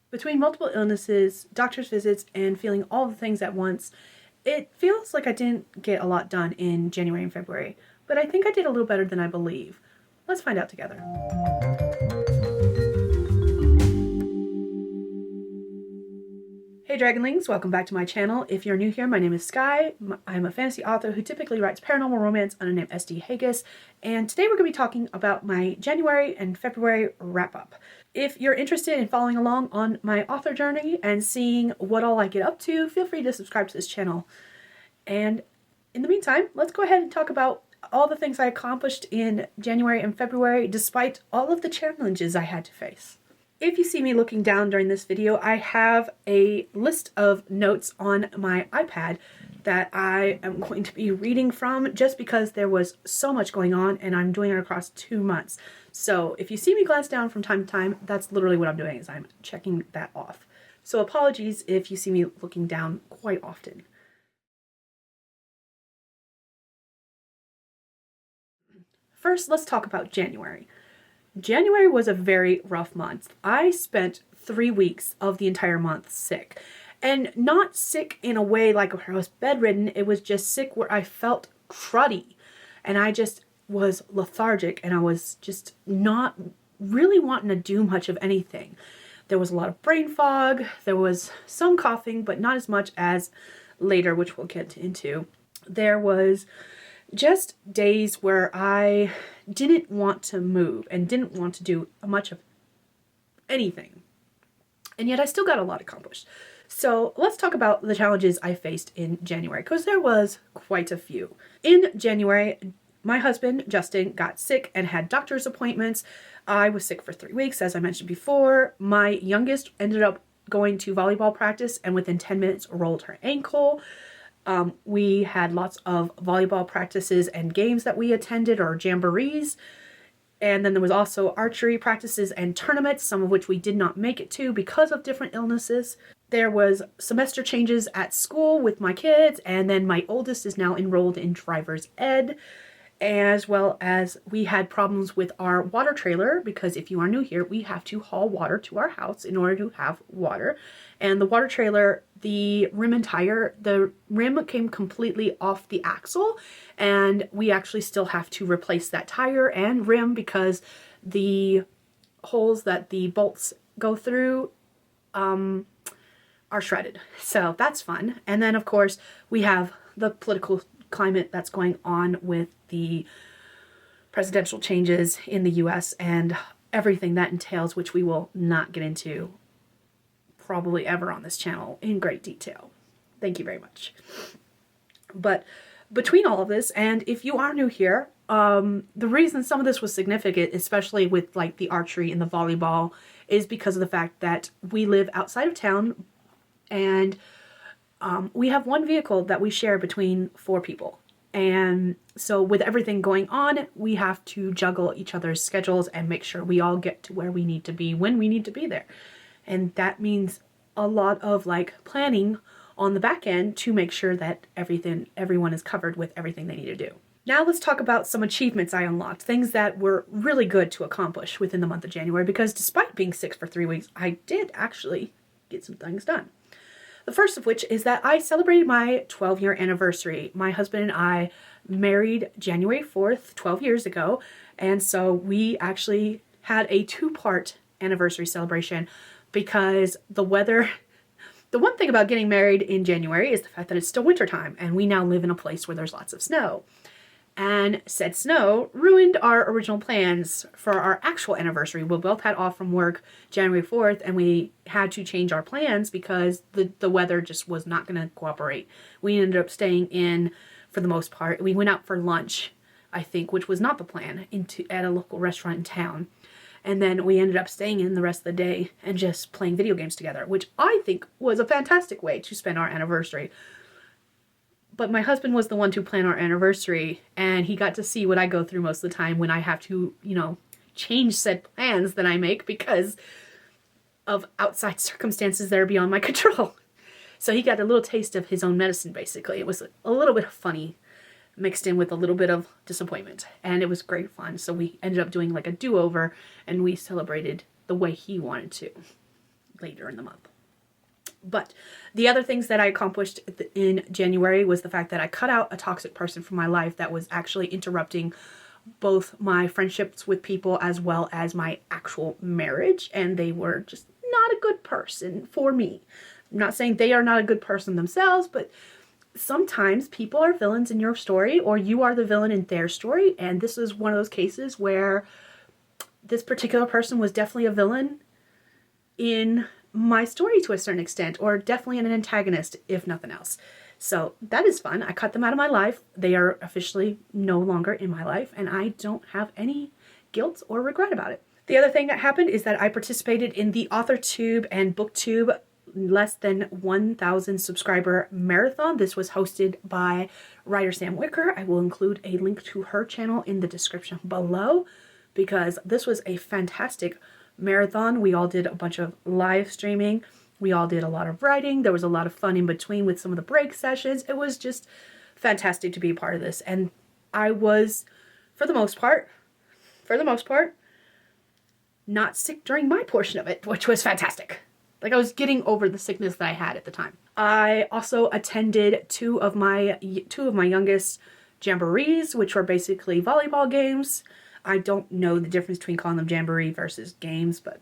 Between multiple illnesses, doctor's visits, and feeling all the things at once, it feels like I didn't get a lot done in January and February, but I think I did a little better than I believe. Let's find out together. Hey Dragonlings, welcome back to my channel. If you're new here, my name is Skye. I'm a fantasy author who typically writes paranormal romance under the name SD Hegyes, and today we're going to be talking about my January and February wrap-up. If you're interested in following along on my author journey and seeing what all I get up to, feel free to subscribe to this channel. And in the meantime, let's go ahead and talk about all the things I accomplished in January and February despite all of the challenges I had to face. If you see me looking down during this video, I have a list of notes on my iPad that I am going to be reading from just because there was so much going on and I'm doing it across 2 months. So if you see me glance down from time to time, that's literally what I'm doing, is I'm checking that off. So apologies if you see me looking down quite often. First, let's talk about January. January was a very rough month. I spent 3 weeks of the entire month sick. And not sick in a way like where I was bedridden, it was just sick where I felt cruddy. And I just was lethargic and I was just not really wanting to do much of anything. There was a lot of brain fog, there was some coughing, but not as much as later, which we'll get into. There was just days where I didn't want to move and didn't want to do much of anything. And yet I still got a lot accomplished. So let's talk about the challenges I faced in January, because there was quite a few. In January, my husband, Justin, got sick and had doctor's appointments. I was sick for 3 weeks, as I mentioned before. My youngest ended up going to volleyball practice and within 10 minutes rolled her ankle. We had lots of volleyball practices and games that we attended, or jamborees. And then there was also archery practices and tournaments, some of which we did not make it to because of different illnesses. There was semester changes at school with my kids, and then my oldest is now enrolled in driver's ed, as well as we had problems with our water trailer, because if you are new here, we have to haul water to our house in order to have water. And the water trailer, the rim and tire, the rim came completely off the axle, and we actually still have to replace that tire and rim because the holes that the bolts go through are shredded. So that's fun. And then of course we have the political climate that's going on with the presidential changes in the US and everything that entails, which we will not get into probably ever on this channel in great detail. Thank you very much. But between all of this, and if you are new here, the reason some of this was significant, especially with like the archery and the volleyball, is because of the fact that we live outside of town and we have one vehicle that we share between 4 people. And so with everything going on, we have to juggle each other's schedules and make sure we all get to where we need to be when we need to be there. And that means a lot of like planning on the back end to make sure that everyone is covered with everything they need to do. Now let's talk about some achievements I unlocked, things that were really good to accomplish within the month of January, because despite being sick for 3 weeks, I did actually get some things done. The first of which is that I celebrated my 12-year anniversary. My husband and I married January 4th, 12 years ago, and so we actually had a 2-part anniversary celebration because the weather. The one thing about getting married in January is the fact that it's still wintertime, and we now live in a place where there's lots of snow. And said snow ruined our original plans for our actual anniversary. We both had off from work January 4th, and we had to change our plans because the weather just was not going to cooperate. We ended up staying in for the most part. We went out for lunch, I think, which was not the plan, at a local restaurant in town. And then we ended up staying in the rest of the day and just playing video games together, which I think was a fantastic way to spend our anniversary. But my husband was the one to plan our anniversary, and he got to see what I go through most of the time when I have to, change said plans that I make because of outside circumstances that are beyond my control. So he got a little taste of his own medicine, basically. It was a little bit funny mixed in with a little bit of disappointment, and it was great fun. So we ended up doing like a do-over, and we celebrated the way he wanted to. later in the month. But the other things that I accomplished in January was the fact that I cut out a toxic person from my life that was actually interrupting both my friendships with people as well as my actual marriage, and they were just not a good person for me. I'm not saying they are not a good person themselves, but sometimes people are villains in your story, or you are the villain in their story, and this is one of those cases where this particular person was definitely a villain in my story to a certain extent, or definitely an antagonist, if nothing else. So that is fun. I cut them out of my life. They are officially no longer in my life, and I don't have any guilt or regret about it. The other thing that happened is that I participated in the authortube and booktube less than 1,000 subscriber marathon. This was hosted by writer Sam Wicker. I will include a link to her channel in the description below, because this was a fantastic marathon. We all did a bunch of live streaming. We all did a lot of writing. There was a lot of fun in between with some of the break sessions. It was just fantastic to be a part of this. And I was, for the most part, not sick during my portion of it, which was fantastic. Like, I was getting over the sickness that I had at the time. I also attended two of my youngest jamborees, which were basically volleyball games. I don't know the difference between calling them jamboree versus games, but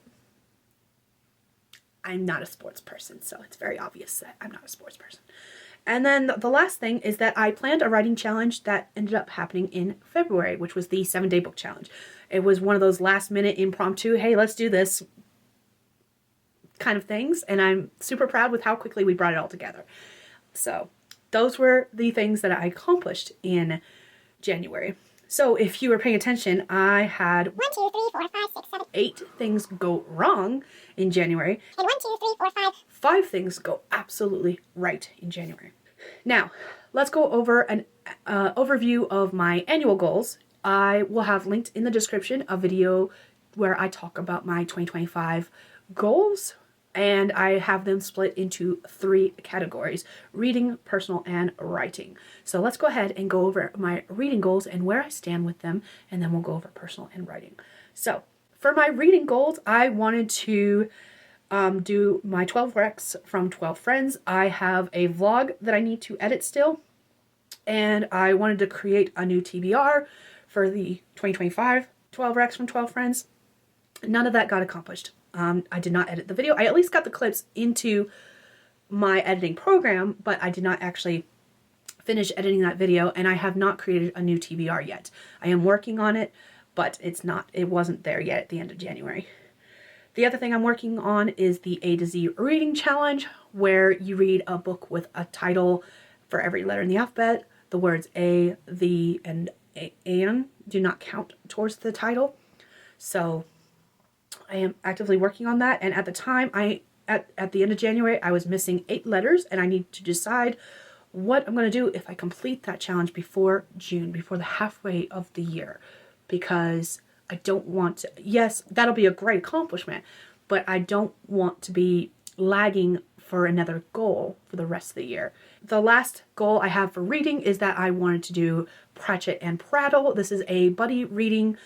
I'm not a sports person, so it's very obvious that I'm not a sports person. And then the last thing is that I planned a writing challenge that ended up happening in February, which was the 7-day book challenge. It was one of those last minute impromptu, hey, let's do this kind of things, and I'm super proud with how quickly we brought it all together. So those were the things that I accomplished in January. So if you were paying attention, I had 1, 2, 3, 4, 5, 6, 7, 8 things go wrong in January, and 1, 2, 3, 4, 5, 5 things go absolutely right in January. Now, let's go over an overview of my annual goals. I will have linked in the description a video where I talk about my 2025 goals, and I have them split into 3 categories: reading, personal, and writing. So let's go ahead and go over my reading goals and where I stand with them, and then we'll go over personal and writing. So for my reading goals, I wanted to do my 12 recs from 12 friends. I have a vlog that I need to edit still, and I wanted to create a new TBR for the 2025 12 recs from 12 friends. None of that got accomplished. I did not edit the video. I at least got the clips into my editing program, but I did not actually finish editing that video, and I have not created a new TBR yet. I am working on it, but it wasn't there yet at the end of January. The other thing I'm working on is the A to Z reading challenge, where you read a book with a title for every letter in the alphabet. The words A, the, and an do not count towards the title. So I am actively working on that, and at the time, at the end of January, I was missing 8 letters, and I need to decide what I'm going to do if I complete that challenge before June, before the halfway of the year, because I don't want to, yes, that'll be a great accomplishment, but I don't want to be lagging for another goal for the rest of the year. The last goal I have for reading is that I wanted to do Pratchett and Prattle. This is a buddy reading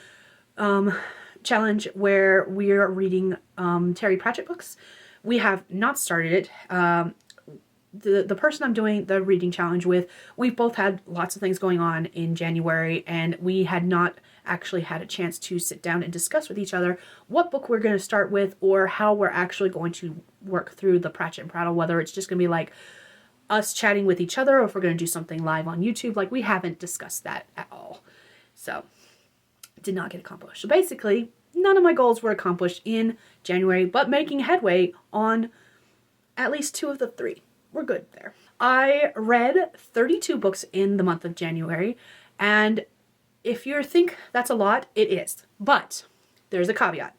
challenge where we're reading Terry Pratchett books. We have not started it. The person I'm doing the reading challenge with, we've both had lots of things going on in January, and we had not actually had a chance to sit down and discuss with each other what book we're going to start with, or how we're actually going to work through the Pratchett and Prattle, whether it's just going to be like us chatting with each other, or if we're going to do something live on YouTube. Like, we haven't discussed that at all. So did not get accomplished. So basically, none of my goals were accomplished in January, but making headway on at least 2 of the 3. We're good there. I read 32 books in the month of January, and if you think that's a lot, it is. But there's a caveat.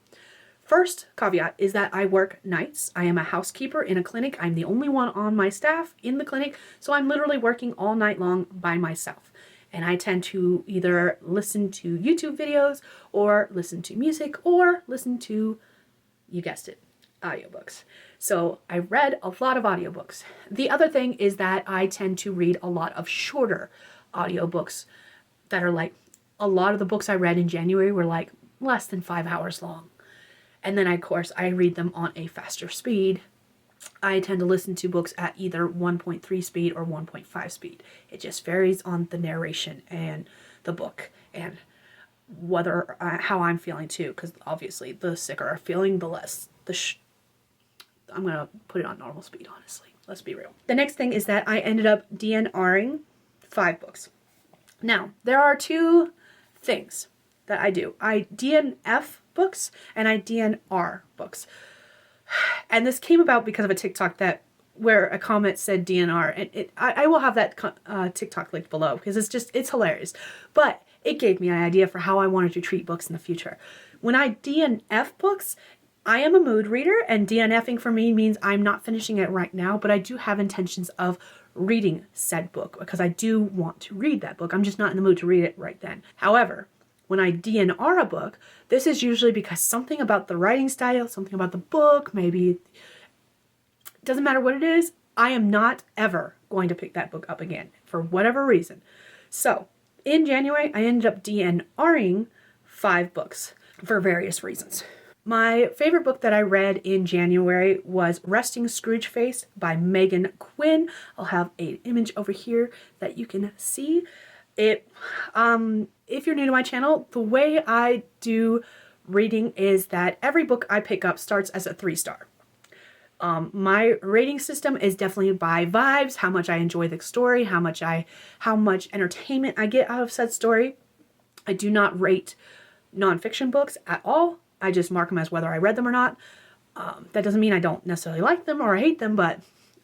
First caveat is that I work nights. I am a housekeeper in a clinic. I'm the only one on my staff in the clinic, so I'm literally working all night long by myself. And I tend to either listen to YouTube videos, or listen to music, or listen to, you guessed it, audiobooks. So I read a lot of audiobooks. The other thing is that I tend to read a lot of shorter audiobooks that are like, a lot of the books I read in January were like less than 5 hours long. And then, of course, I read them on a faster speed. I tend to listen to books at either 1.3 speed or 1.5 speed. It just varies on the narration and the book and whether how I'm feeling too, because obviously the sicker I'm feeling, the less I'm gonna put it on normal speed, honestly. Let's be real. The next thing is that I ended up DNRing 5 books. Now, there are 2 things that I do. I DNF books and I DNR books. And this came about because of a TikTok where a comment said DNR, and I will have that TikTok linked below because it's hilarious. But it gave me an idea for how I wanted to treat books in the future. When I DNF books, I am a mood reader, and DNFing for me means I'm not finishing it right now, but I do have intentions of reading said book because I do want to read that book. I'm just not in the mood to read it right then. However, when I DNR a book, this is usually because something about the writing style, something about the book, maybe, it doesn't matter what it is, I am not ever going to pick that book up again for whatever reason. So, in January, I ended up DNRing 5 books for various reasons. My favorite book that I read in January was Resting Scrooge Face by Megan Quinn. I'll have an image over here that you can see. It, if you're new to my channel, the way I do reading is that every book I pick up starts as a 3-star. My rating system is definitely by vibes, how much I enjoy the story, how much entertainment I get out of said story. I do not rate nonfiction books at all. I just mark them as whether I read them or not. That doesn't mean I don't necessarily like them or hate them, but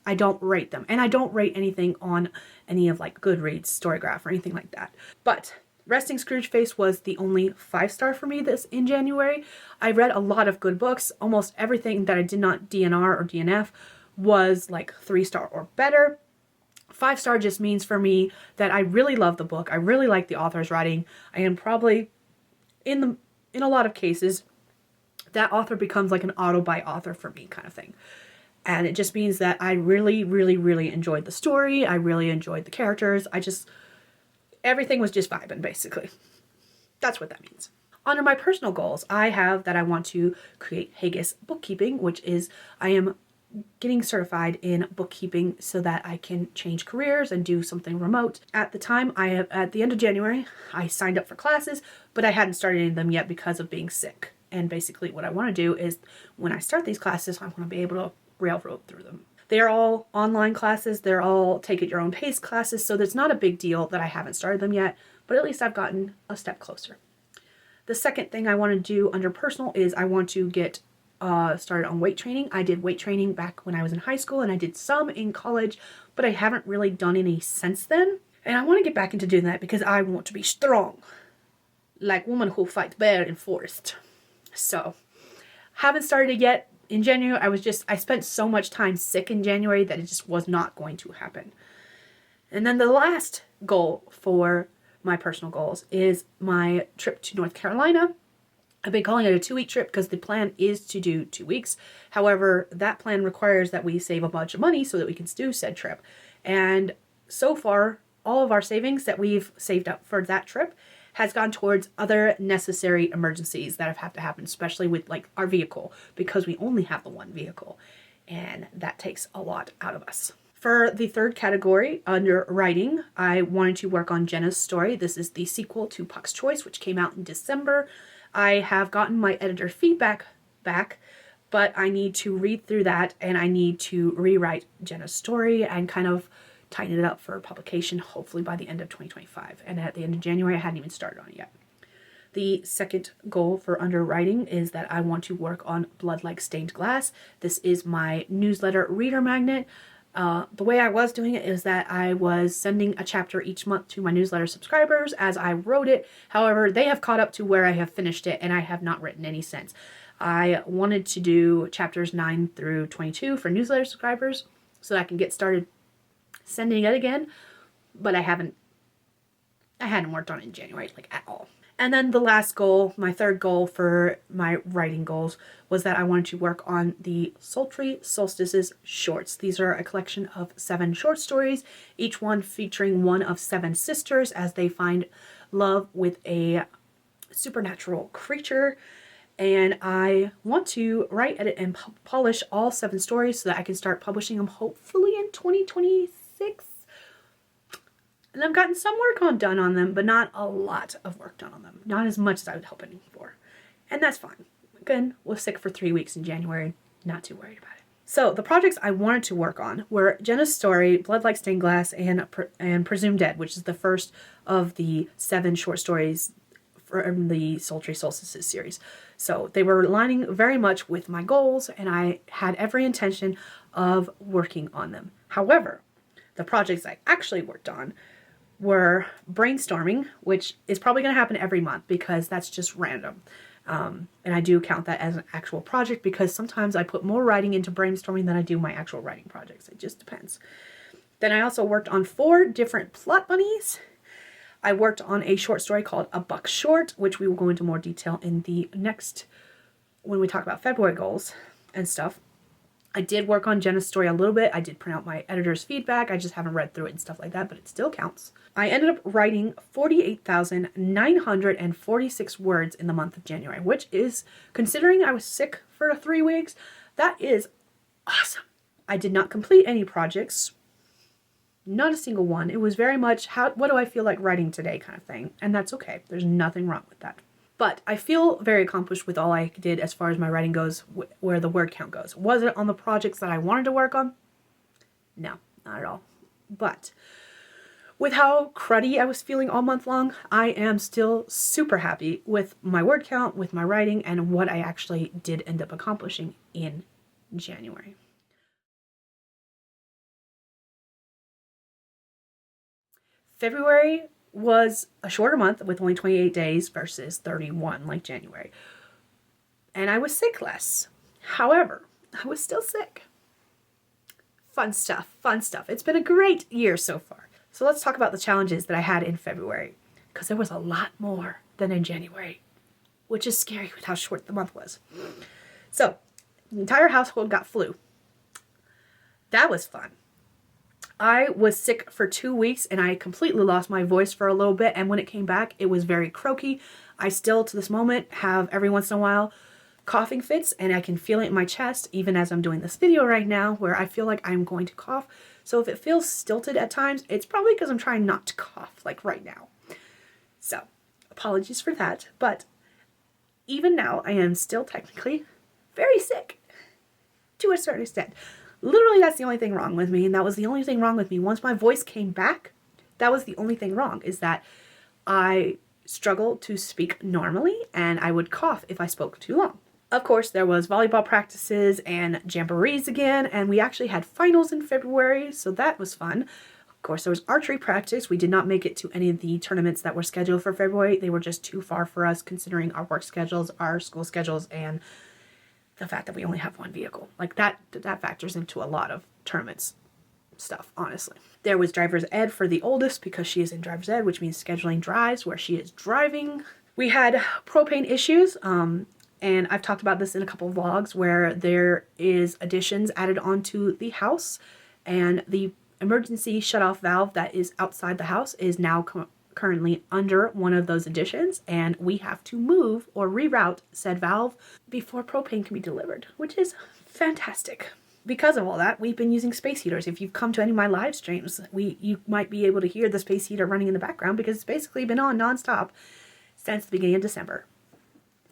I don't rate them. And I don't rate anything on any of like Goodreads, Storygraph, or anything like that. But Resting Scrooge Face was the only 5-star for me this in January. I read a lot of good books. Almost everything that I did not DNR or DNF was like 3-star or better. 5-star just means for me that I really love the book. I really like the author's writing. I am probably, in a lot of cases, that author becomes like an auto by author for me kind of thing. And it just means that I really, really, really enjoyed the story. I really enjoyed the characters. Everything was just vibing, basically. That's what that means. Under my personal goals, I have that I want to create Hegyes bookkeeping, which is I am getting certified in bookkeeping so that I can change careers and do something remote. At the time, at the end of January, I signed up for classes, but I hadn't started any of them yet because of being sick. And basically what I want to do is when I start these classes, I want to be able to railroad through them. They are all online classes. They're all take at your own pace classes. So there's not a big deal that I haven't started them yet, but at least I've gotten a step closer. The second thing I want to do under personal is I want to get started on weight training. I did weight training back when I was in high school and I did some in college, but I haven't really done any since then. And I want to get back into doing that because I want to be strong, like woman who fight bear in forest. So, haven't started it yet. In January, I spent so much time sick in January that it just was not going to happen. And then the last goal for my personal goals is my trip to North Carolina. I've been calling it a 2-week trip because the plan is to do 2 weeks. However, that plan requires that we save a bunch of money so that we can do said trip. And so far, all of our savings that we've saved up for that trip has gone towards other necessary emergencies that have had to happen, especially with like our vehicle, because we only have the one vehicle, and that takes a lot out of us. For the third category, under writing, I wanted to work on Jenna's story. This is the sequel to Puck's Choice, which came out in December. I have gotten my editor feedback back, but I need to read through that and I need to rewrite Jenna's story and kind of tighten it up for publication, hopefully by the end of 2025. And at the end of January, I hadn't even started on it yet. The second goal for underwriting is that I want to work on Blood Like Stained Glass. This is my newsletter reader magnet. The way I was doing it is that I was sending a chapter each month to my newsletter subscribers as I wrote it. However, they have caught up to where I have finished it and I have not written any since. I wanted to do chapters 9 through 22 for newsletter subscribers so that I can get started sending it again, but I hadn't worked on it in January, like at all. And then the last goal, my third goal for my writing goals, was that I wanted to work on the Sultry Solstices shorts. These are a collection of 7 short stories, each one featuring one of 7 sisters as they find love with a supernatural creature. And I want to write, edit, and polish all 7 stories so that I can start publishing them hopefully in 2026. And I've gotten some work done on them, but not a lot of work done on them. Not as much as I was hoping for. And that's fine. Again, was sick for 3 weeks in January. Not too worried about it. So the projects I wanted to work on were Jenna's story, Blood Like Stained Glass, and Presumed Dead, which is the first of the 7 short stories from the Sultry Solstices series. So they were aligning very much with my goals, and I had every intention of working on them. However, the projects I actually worked on were brainstorming, which is probably going to happen every month because that's just random. And I do count that as an actual project because sometimes I put more writing into brainstorming than I do my actual writing projects. It just depends. Then I also worked on 4 different plot bunnies. I worked on a short story called A Buck Short, which we will go into more detail in the next, when we talk about February goals and stuff. I did work on Jenna's story a little bit. I did print out my editor's feedback. I just haven't read through it and stuff like that, but it still counts. I ended up writing 48,946 words in the month of January, which is, considering I was sick for 3 weeks, that is awesome. I did not complete any projects. Not a single one. It was very much, what do I feel like writing today kind of thing. And that's okay. There's nothing wrong with that. But I feel very accomplished with all I did as far as my writing goes, where the word count goes. Was it on the projects that I wanted to work on? No, not at all. But with how cruddy I was feeling all month long, I am still super happy with my word count, with my writing, and what I actually did end up accomplishing in January. February was a shorter month with only 28 days versus 31 like January. And I was sick less. However, I was still sick. Fun stuff, fun stuff. It's been a great year so far. So let's talk about the challenges that I had in February, because there was a lot more than in January, which is scary with how short the month was. So the entire household got flu. That was fun. I was sick for 2 weeks and I completely lost my voice for a little bit, and when it came back it was very croaky. I still to this moment have every once in a while coughing fits, and I can feel it in my chest even as I'm doing this video right now, where I feel like I'm going to cough. So if it feels stilted at times, it's probably because I'm trying not to cough like right now. So apologies for that, but even now I am still technically very sick to a certain extent. Literally, that's the only thing wrong with me, and that was the only thing wrong with me. Once my voice came back, that was the only thing wrong, is that I struggled to speak normally, and I would cough if I spoke too long. Of course, there was volleyball practices and jamborees again, and we actually had finals in February, so that was fun. Of course, there was archery practice. We did not make it to any of the tournaments that were scheduled for February. They were just too far for us, considering our work schedules, our school schedules, and the fact that we only have one vehicle. Like that factors into a lot of tournaments stuff, honestly. There was driver's ed for the oldest because she is in driver's ed, which means scheduling drives where she is driving. We had propane issues, and I've talked about this in a couple of vlogs, where there is additions added onto the house, and the emergency shutoff valve that is outside the house is now currently under one of those additions, and we have to move or reroute said valve before propane can be delivered, which is fantastic. Because of all that, we've been using space heaters. If you've come to any of my live streams, you might be able to hear the space heater running in the background because it's basically been on nonstop since the beginning of December.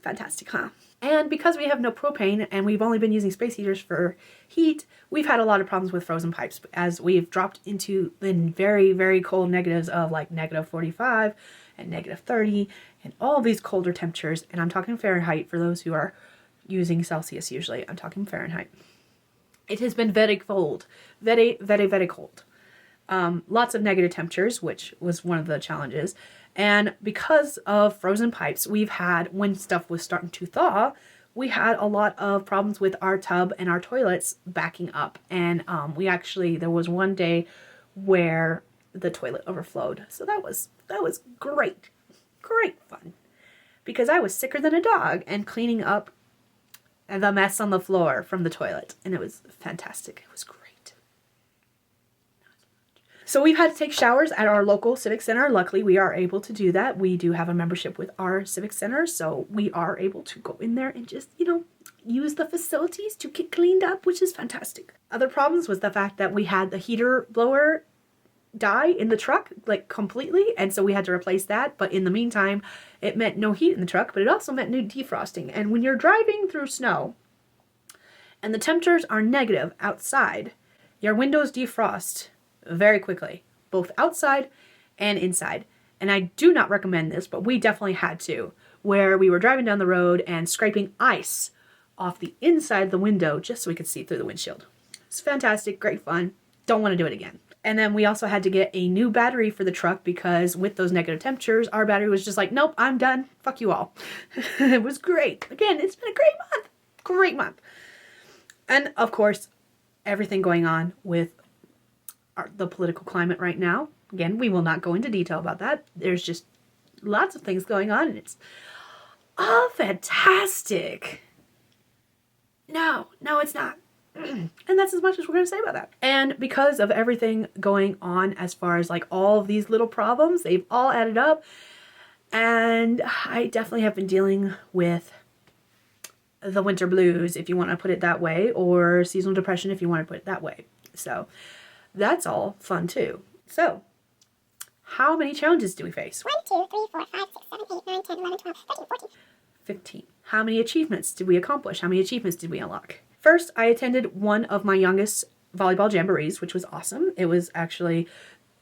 Fantastic, huh? And because we have no propane and we've only been using space heaters for heat, we've had a lot of problems with frozen pipes as we've dropped into the very, very cold negatives of like -45 and -30 and all these colder temperatures. And I'm talking Fahrenheit for those who are using Celsius usually. I'm talking Fahrenheit. It has been very cold. Very, very, very cold. Lots of negative temperatures, which was one of the challenges. And because of frozen pipes, we've had, when stuff was starting to thaw, we had a lot of problems with our tub and our toilets backing up. And there was one day where the toilet overflowed. So that was great. Great fun. Because I was sicker than a dog and cleaning up the mess on the floor from the toilet. And it was fantastic. It was great. So we've had to take showers at our local civic center. Luckily, we are able to do that. We do have a membership with our civic center, so we are able to go in there and just, you know, use the facilities to get cleaned up, which is fantastic. Other problems was the fact that we had the heater blower die in the truck, like completely, and so we had to replace that. But in the meantime, it meant no heat in the truck, but it also meant no defrosting. And when you're driving through snow and the temperatures are negative outside, your windows defrost very quickly, both outside and inside. And I do not recommend this, but we definitely had to, where we were driving down the road and scraping ice off the inside of the window just so we could see through the windshield. It's fantastic, great fun. Don't want to do it again. And then we also had to get a new battery for the truck because with those negative temperatures, our battery was just like, nope, I'm done. Fuck you all. It was great. Again, it's been a great month. Great month. And of course, everything going on with the political climate right now. Again, we will not go into detail about that. There's just lots of things going on and it's all fantastic. No, it's not. And that's as much as we're going to say about that. And because of everything going on as far as like all of these little problems, they've all added up. And I definitely have been dealing with the winter blues, if you want to put it that way, or seasonal depression, if you want to put it that way. So that's all fun too. So how many challenges do we face? 1, 2, 3, 4, 5, 6, 7, 8, 9, 10, 11, 12, 13, 14. 15. How many achievements did we accomplish? How many achievements did we unlock? First, I attended one of my youngest volleyball jamborees, which was awesome. It was actually,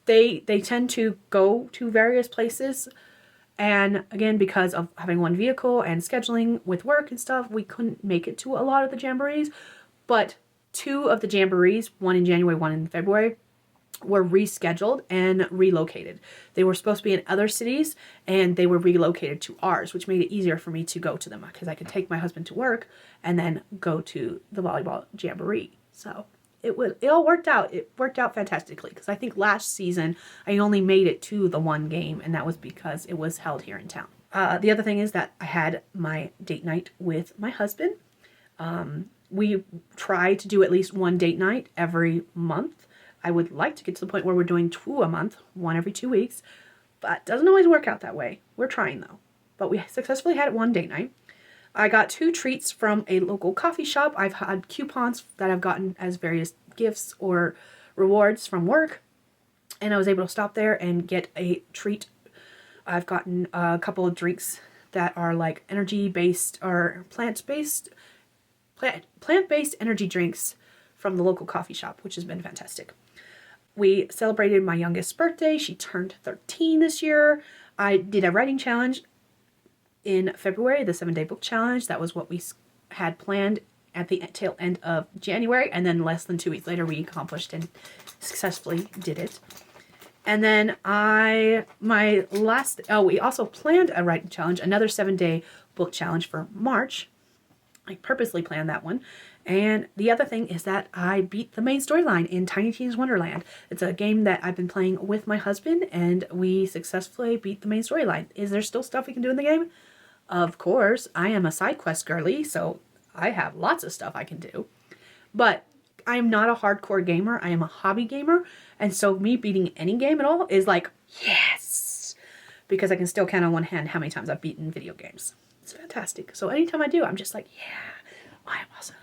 they tend to go to various places. And again, because of having one vehicle and scheduling with work and stuff, we couldn't make it to a lot of the jamborees. But 2 of the jamborees, one in January, one in February, were rescheduled and relocated. They were supposed to be in other cities and they were relocated to ours, which made it easier for me to go to them because I could take my husband to work and then go to the volleyball jamboree. So it all worked out. It worked out fantastically because I think last season I only made it to the one game and that was because it was held here in town. The other thing is that I had my date night with my husband. We try to do at least one date night every month. I would like to get to the point where we're doing 2 a month, 1 every 2 weeks, but it doesn't always work out that way. We're trying though. But we successfully had it one date night. I got 2 treats from a local coffee shop. I've had coupons that I've gotten as various gifts or rewards from work, and I was able to stop there and get a treat. I've gotten a couple of drinks that are like energy-based or plant-based energy drinks from the local coffee shop, which has been fantastic. We celebrated my youngest's birthday. She turned 13 this year. I did a writing challenge in February, the 7-day book challenge. That was what we had planned at the tail end of January. And then less than 2 weeks later, we accomplished and successfully did it. And then we also planned a writing challenge, another 7-day book challenge for March. I purposely planned that one. And the other thing is that I beat the main storyline in Tiny Tina's Wonderland. It's a game that I've been playing with my husband, and we successfully beat the main storyline. Is there still stuff we can do in the game? Of course, I am a side quest girly, so I have lots of stuff I can do. But I am not a hardcore gamer. I am a hobby gamer, and so me beating any game at all is like, yes! Because I can still count on one hand how many times I've beaten video games. It's fantastic. So anytime I do, I'm just like, yeah, I'm awesome.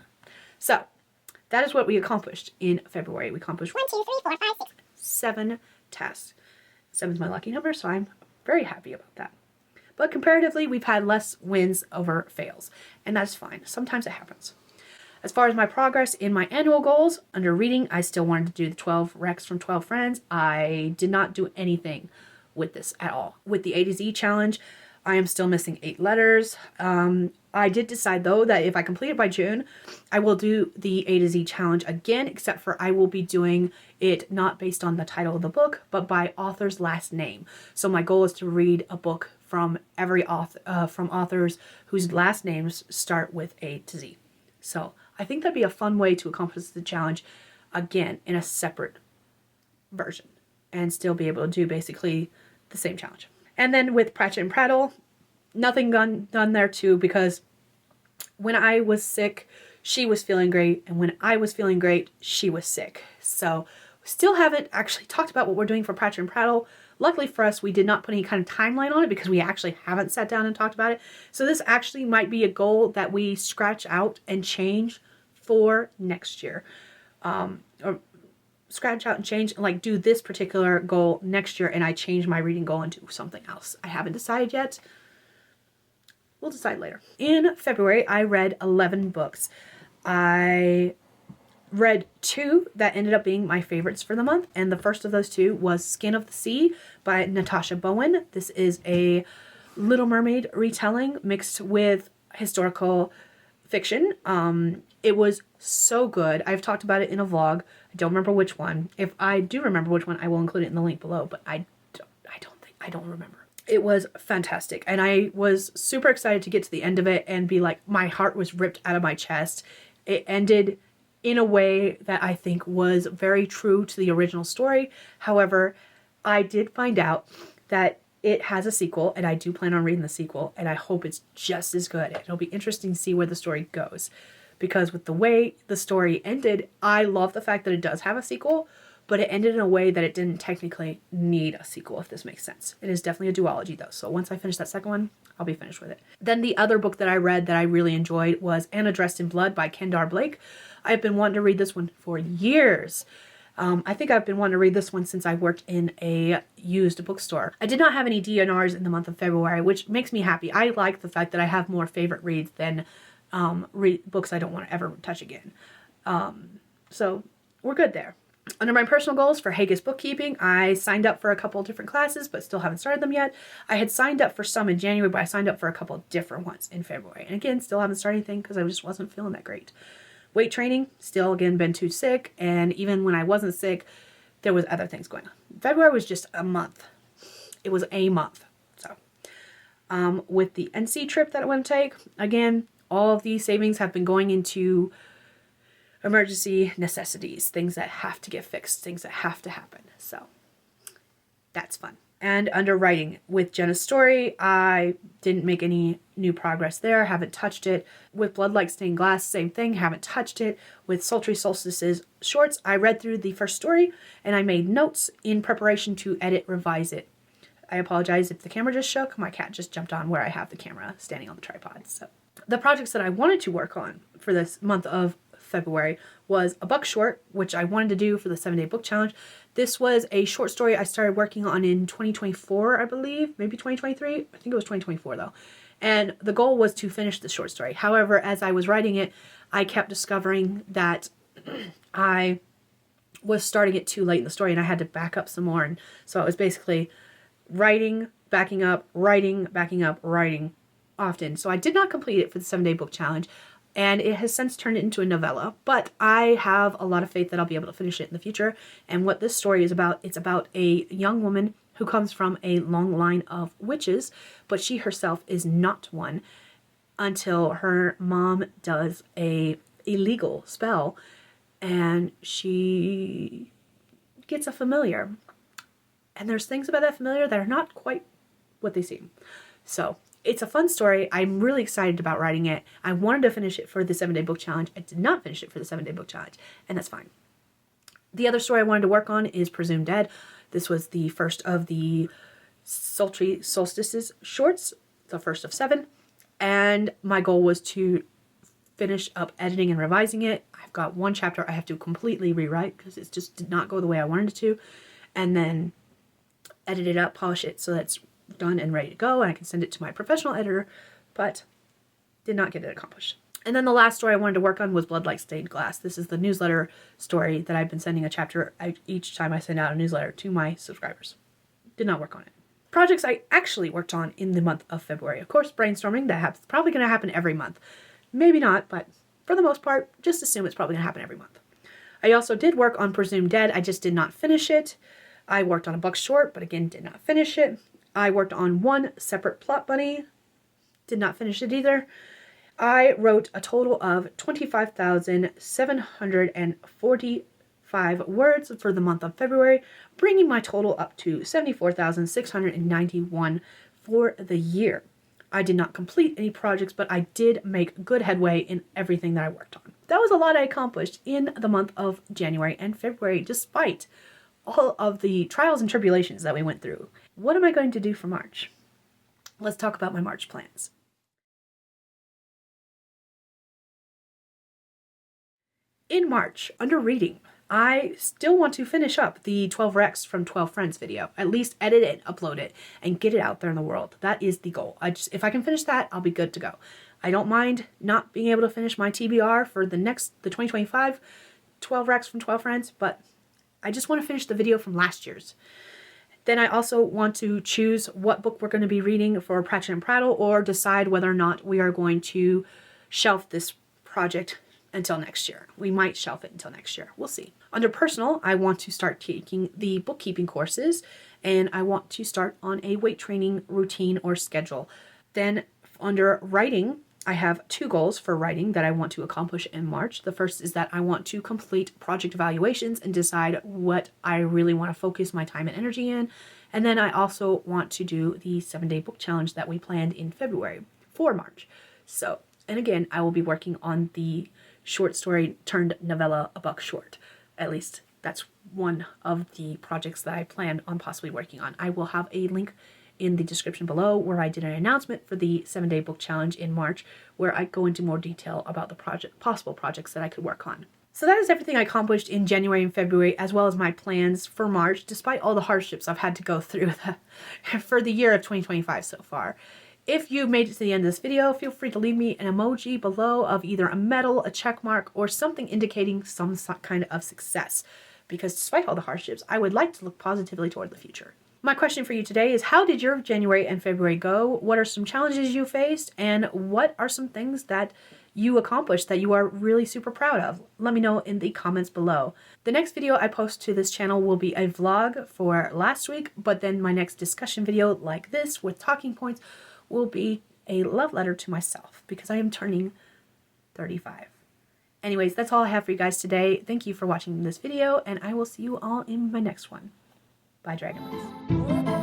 So that is what we accomplished in February. We accomplished 1, 2, 3, 4, 5, 6. 7 tasks. 7 is my lucky number, so I'm very happy about that. But comparatively, we've had less wins over fails, and that's fine. Sometimes it happens. As far as my progress in my annual goals, under reading, I still wanted to do the 12 recs from 12 friends. I did not do anything with this at all. With the A to Z challenge, I am still missing 8 letters. I did decide though that if I complete it by June, I will do the A to Z challenge again, except for I will be doing it not based on the title of the book, but by author's last name. So my goal is to read a book from every from authors whose last names start with A to Z. So I think that'd be a fun way to accomplish the challenge again in a separate version and still be able to do basically the same challenge. And then with Pratchett and Prattle, nothing done there too, because when I was sick, she was feeling great, and when I was feeling great, she was sick. So Still haven't actually talked about what we're doing for Pratchett and Prattle. Luckily for us, we did not put any kind of timeline on it because we actually haven't sat down and talked about it. So this actually might be a goal that we scratch out and change for next year. Or scratch out and change, like do this particular goal next year, and I change my reading goal into something else. I haven't decided yet. We'll decide later. In February, I read 11 books. I read 2 that ended up being my favorites for the month, and the first of those 2 was Skin of the Sea by Natasha Bowen. This is a Little Mermaid retelling mixed with historical fiction. It was so good. I've talked about it in a vlog. I don't remember which one. If I do remember which one, I will include it in the link below, but I don't remember. It was fantastic, and I was super excited to get to the end of it and be like, my heart was ripped out of my chest. It ended in a way that I think was very true to the original story. However, I did find out that it has a sequel, and I do plan on reading the sequel, and I hope it's just as good. It'll be interesting to see where the story goes, because with the way the story ended, I love the fact that it does have a sequel, but it ended in a way that it didn't technically need a sequel, if this makes sense. It is definitely a duology, though, so once I finish that second one, I'll be finished with it. Then the other book that I read that I really enjoyed was Anna Dressed in Blood by Kendar Blake. I've been wanting to read this one for years. I think I've been wanting to read this one since I worked in a used bookstore. I did not have any DNRs in the month of February, which makes me happy. I like the fact that I have more favorite reads than books I don't want to ever touch again. So we're good there. Under my personal goals for Hegyes bookkeeping, I signed up for a couple different classes, but still haven't started them yet. I had signed up for some in January, but I signed up for a couple different ones in February. And again, still haven't started anything because I just wasn't feeling that great. Weight training, still again been too sick, and even when I wasn't sick, there was other things going on. February was just a month. It was a month. So, with the NC trip that I want to take, again, all of these savings have been going into emergency necessities, things that have to get fixed, things that have to happen. So, that's fun. And under writing with Jenna's story, I didn't make any new progress there. Haven't touched it. With Blood Like Stained Glass, same thing. Haven't touched it. With Sultry Solstices shorts, I read through the first story and I made notes in preparation to edit, revise it. I apologize if the camera just shook. My cat just jumped on where I have the camera standing on the tripod. So the projects that I wanted to work on for this month of February was a book short, which I wanted to do for the 7-day book challenge. This was a short story I started working on in 2024, I believe, maybe 2023. I think it was 2024 though. And the goal was to finish the short story. However, as I was writing it, I kept discovering that I was starting it too late in the story and I had to back up some more. And so it was basically writing, backing up, writing, backing up, writing often. So I did not complete it for the 7-day book challenge. And it has since turned into a novella, but I have a lot of faith that I'll be able to finish it in the future. And what this story is about, it's about a young woman who comes from a long line of witches, but she herself is not one until her mom does a illegal spell and she gets a familiar. And there's things about that familiar that are not quite what they seem. So it's a fun story. I'm really excited about writing it. I wanted to finish it for the 7-day book challenge. I did not finish it for the 7-day book challenge, and that's fine. The other story I wanted to work on is Presumed Dead. This was the first of the Sultry Solstices shorts, the first of 7, and my goal was to finish up editing and revising it. I've got one chapter I have to completely rewrite because it just did not go the way I wanted it to, and then edit it up, polish it so that's done and ready to go, and I can send it to my professional editor, but did not get it accomplished. And then the last story I wanted to work on was Blood Like Stained Glass. This is the newsletter story that I've been sending a chapter each time I send out a newsletter to my subscribers. Did not work on it. Projects I actually worked on in the month of February. Of course, brainstorming, that's probably going to happen every month. Maybe not, but for the most part, just assume it's probably going to happen every month. I also did work on Presumed Dead. I just did not finish it. I worked on a book short, but again, did not finish it. I worked on one separate plot bunny. Did not finish it either. I wrote a total of 25,745 words for the month of February, bringing my total up to 74,691 for the year. I did not complete any projects, but I did make good headway in everything that I worked on. That was a lot I accomplished in the month of January and February, despite all of the trials and tribulations that we went through. What am I going to do for March? Let's talk about my March plans. In March, under reading, I still want to finish up the 12 Recs from 12 Friends video. At least edit it, upload it, and get it out there in the world. That is the goal. If I can finish that, I'll be good to go. I don't mind not being able to finish my TBR for the 2025 12 Recs from 12 Friends, but I just want to finish the video from last year's. Then I also want to choose what book we're going to be reading for Pratchett and Prattle, or decide whether or not we are going to shelf this project until next year. We might shelf it until next year. We'll see. Under personal, I want to start taking the bookkeeping courses, and I want to start on a weight training routine or schedule. Then under writing, I have 2 goals for writing that I want to accomplish in March. The first is that I want to complete project evaluations and decide what I really want to focus my time and energy in. And then I also want to do the 7-day book challenge that we planned in February for March. So, and again, I will be working on the short story turned novella, A Buck Short. At least that's one of the projects that I plan on possibly working on. I will have a link in the description below where I did an announcement for the 7-day book challenge in March, where I go into more detail about the possible projects that I could work on. So that is everything I accomplished in January and February, as well as my plans for March, despite all the hardships I've had to go through for the year of 2025 so far. If you made it to the end of this video, feel free to leave me an emoji below of either a medal, a check mark, or something indicating some kind of success. Because despite all the hardships, I would like to look positively toward the future. My question for you today is, how did your January and February go? What are some challenges you faced? And what are some things that you accomplished that you are really super proud of? Let me know in the comments below. The next video I post to this channel will be a vlog for last week, but then my next discussion video like this with talking points will be a love letter to myself because I am turning 35. Anyways, that's all I have for you guys today. Thank you for watching this video, and I will see you all in my next one. Bye, Dragonlings.